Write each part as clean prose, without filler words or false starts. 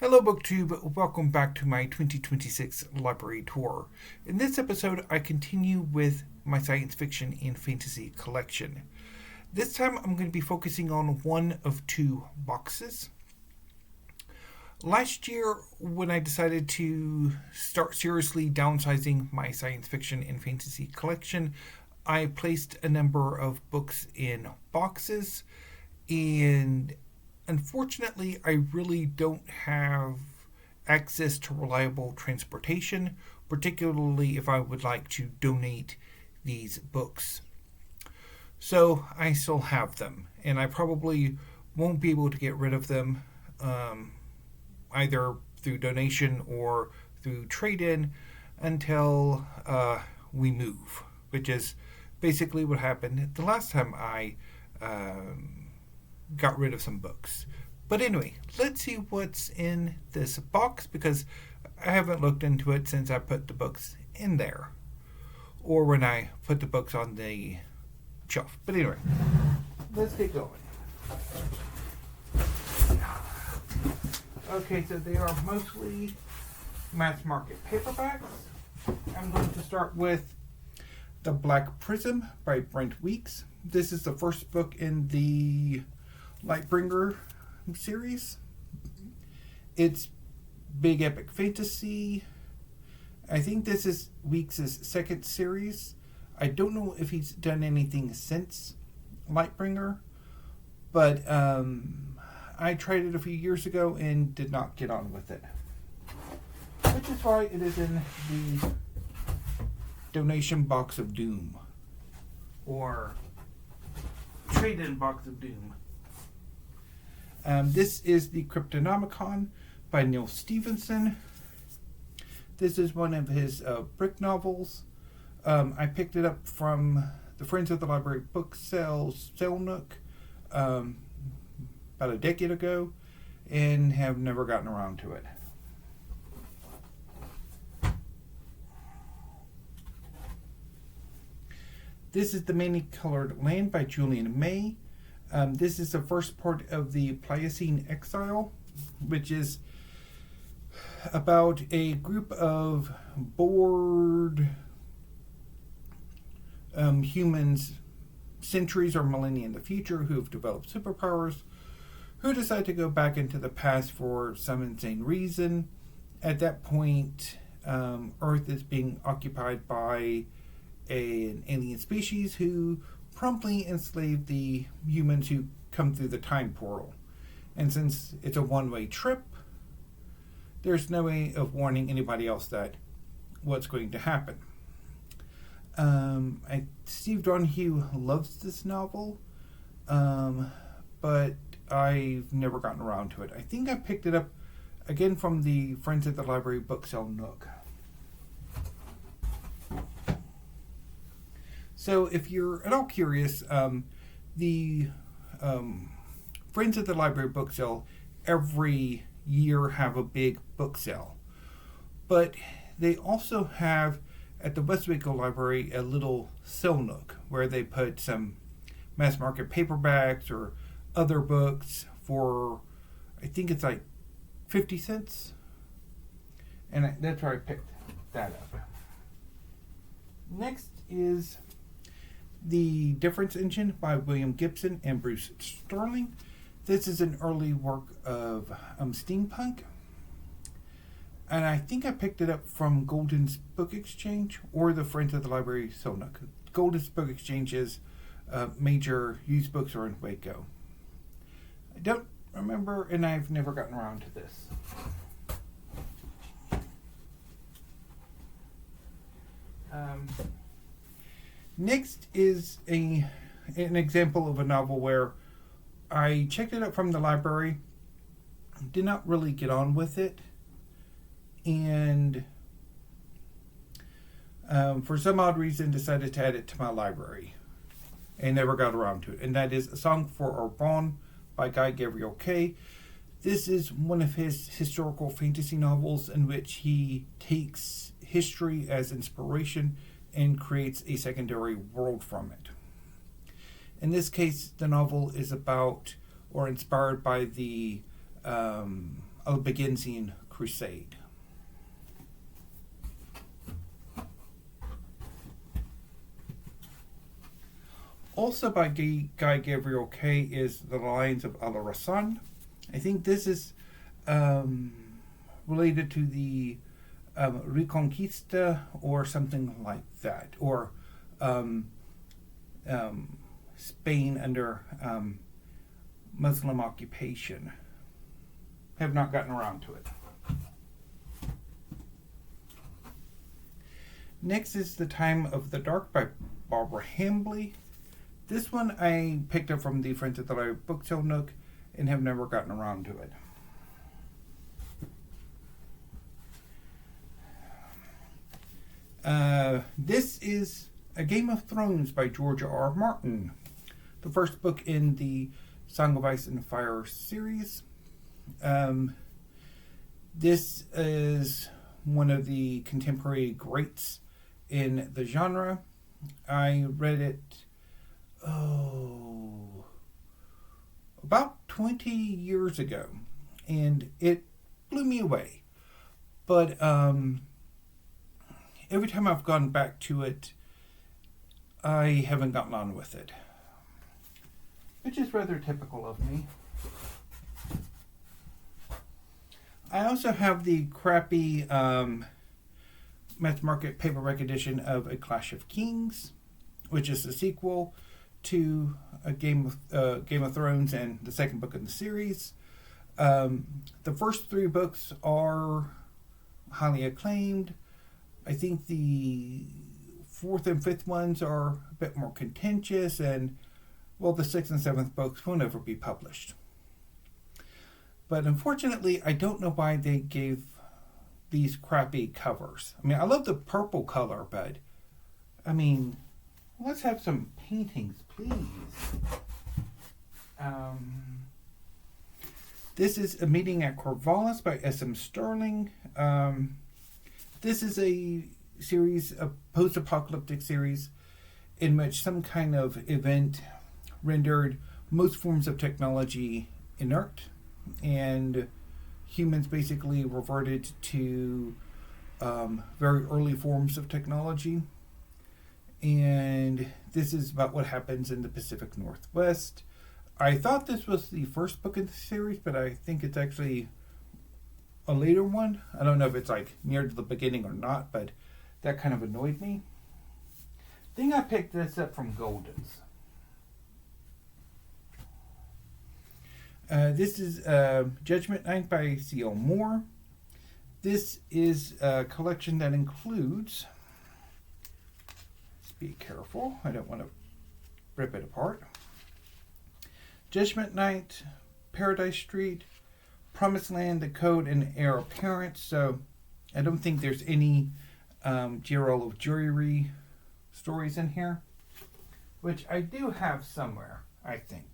Hello, BookTube. Welcome back to my 2026 library tour. In this episode, I continue with my science fiction and fantasy collection. This time, I'm going to be focusing on one of two boxes. Last year, when I decided to start seriously downsizing my science fiction and fantasy collection, I placed a number of books in boxes, and unfortunately, I really don't have access to reliable transportation, particularly if I would like to donate these books. So I still have them, and I probably won't be able to get rid of them either through donation or through trade in until we move, which is basically what happened the last time I got rid of some books. But anyway, let's see what's in this box because I haven't looked into it since I put the books in there or when I put the books on the shelf. But anyway, let's get going. Okay, so they are mostly mass market paperbacks. I'm going to start with The Black Prism by Brent Weeks. This is the first book in the Lightbringer series. It's big epic fantasy. I think this is Weeks' second series. I don't know if he's done anything since Lightbringer, but I tried it a few years ago and did not get on with it, which is why it is in the donation box of doom or trade-in box of doom. This is the Cryptonomicon by Neil Stevenson. This is one of his brick novels. I picked it up from the Friends of the Library book sale Nook about a decade ago and have never gotten around to it. This is The Many-Colored Land by Julian May. This is the first part of the Pliocene Exile, which is about a group of bored humans centuries or millennia in the future who have developed superpowers, who decide to go back into the past for some insane reason. At that point, Earth is being occupied by an alien species who promptly enslave the humans who come through the time portal. And since it's a one-way trip, there's no way of warning anybody else that what's going to happen. Steve Donahue loves this novel, but I've never gotten around to it. I think I picked it up again from the Friends at the Library book sale Nook. So if you're at all curious, the Friends at the Library book sale every year have a big book sale. But they also have at the Westwick Library a little sale nook where they put some mass market paperbacks or other books for, I think it's like 50 cents. And that's where I picked that up. Next is The Difference Engine by William Gibson and Bruce Sterling. This is an early work of steampunk. And I think I picked it up from Golden's Book Exchange or the Friends of the Library Sonuk. Golden's Book Exchange is major used bookstore in Waco. I don't remember, and I've never gotten around to this. Next is an example of a novel where I checked it up from the library, did not really get on with it, and for some odd reason decided to add it to my library and never got around to it. And that is A Song for Orban by Guy Gabriel Kay. This is one of his historical fantasy novels in which he takes history as inspiration and creates a secondary world from it. In this case, the novel is about or inspired by the Albigensian crusade. Also by Guy Gabriel Kay is The Lions of Al-Rasan. I think this is related to the Reconquista or something like that, or Spain under Muslim occupation. Have not gotten around to it. Next is The Time of the Dark by Barbara Hambly. This one I picked up from the Friends at the Library Book Sale Nook and have never gotten around to it. This is A Game of Thrones by George R. Martin, the first book in the Song of Ice and Fire series. This is one of the contemporary greats in the genre. I read it about 20 years ago, and it blew me away. But every time I've gone back to it, I haven't gotten on with it, which is rather typical of me. I also have the crappy mass market paperback edition of A Clash of Kings, which is the sequel to a Game of Thrones and the second book in the series. The first three books are highly acclaimed. I think the fourth and fifth ones are a bit more contentious, and well, the sixth and seventh books won't ever be published. But unfortunately, I don't know why they gave these crappy covers. I mean, I love the purple color, but I mean, let's have some paintings, please. This is A Meeting at Corvallis by S.M. Sterling. This is a series, a post-apocalyptic series, in which some kind of event rendered most forms of technology inert, and humans basically reverted to very early forms of technology. And this is about what happens in the Pacific Northwest. I thought this was the first book in the series, but I think it's actually a later one. I don't know if it's like near to the beginning or not, but that kind of annoyed me. I think I picked this up from Golden's. This is Judgment Night by C.L. Moore. This is a collection that includes, let's be careful, I don't want to rip it apart, Judgment Night, Paradise Street, Promised Land, The Code, and Heir Apparent. So I don't think there's any Jirel of Jury stories in here, which I do have somewhere, I think.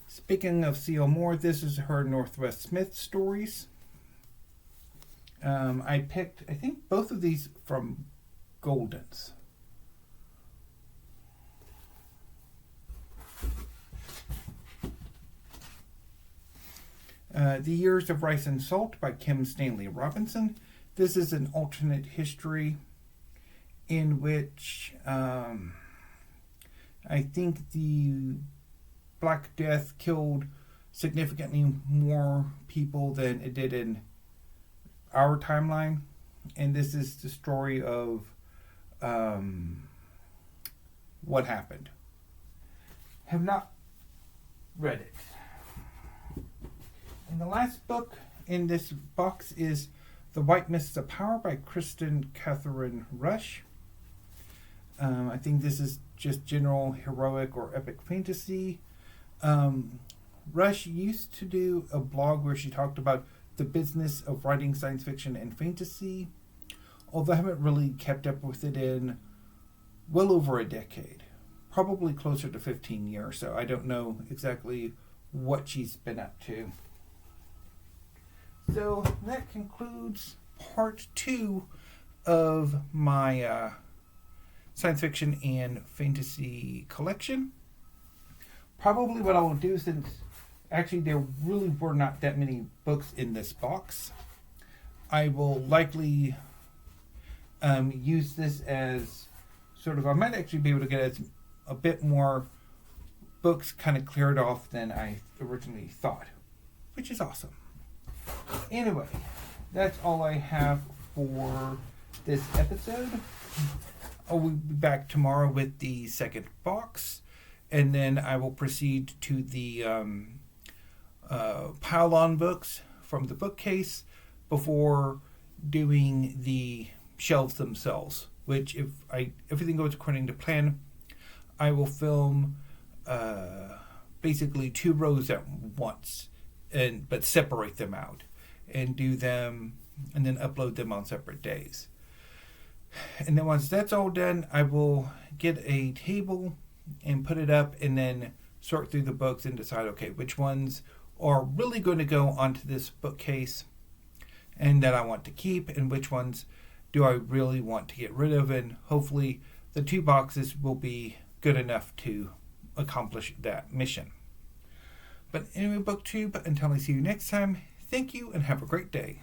Speaking of C.L. Moore, this is her Northwest Smith stories. I picked, I think, both of these from Golden's. The Years of Rice and Salt by Kim Stanley Robinson. This is an alternate history in which I think the Black Death killed significantly more people than it did in our timeline. And this is the story of what happened. Have not read it. And the last book in this box is The White Mists of Power by Kristen Catherine Rush. I think this is just general heroic or epic fantasy. Rush used to do a blog where she talked about the business of writing science fiction and fantasy, although I haven't really kept up with it in well over a decade, probably closer to 15 years, so I don't know exactly what she's been up to. So that concludes part 2 of my science fiction and fantasy collection. Probably what I will do, since actually there really were not that many books in this box. I will likely use this as sort of, I might actually be able to get a bit more books kind of cleared off than I originally thought, which is awesome. Anyway, that's all I have for this episode. I'll be back tomorrow with the second box, and then I will proceed to the pile-on books from the bookcase before doing the shelves themselves, which if everything goes according to plan, I will film basically 2 rows at once, but separate them out and do them and then upload them on separate days. And then once that's all done, I will get a table and put it up and then sort through the books and decide, okay, which ones are really going to go onto this bookcase and that I want to keep, and which ones do I really want to get rid of. And hopefully the 2 boxes will be good enough to accomplish that mission. But anyway, BookTube, until I see you next time, thank you and have a great day.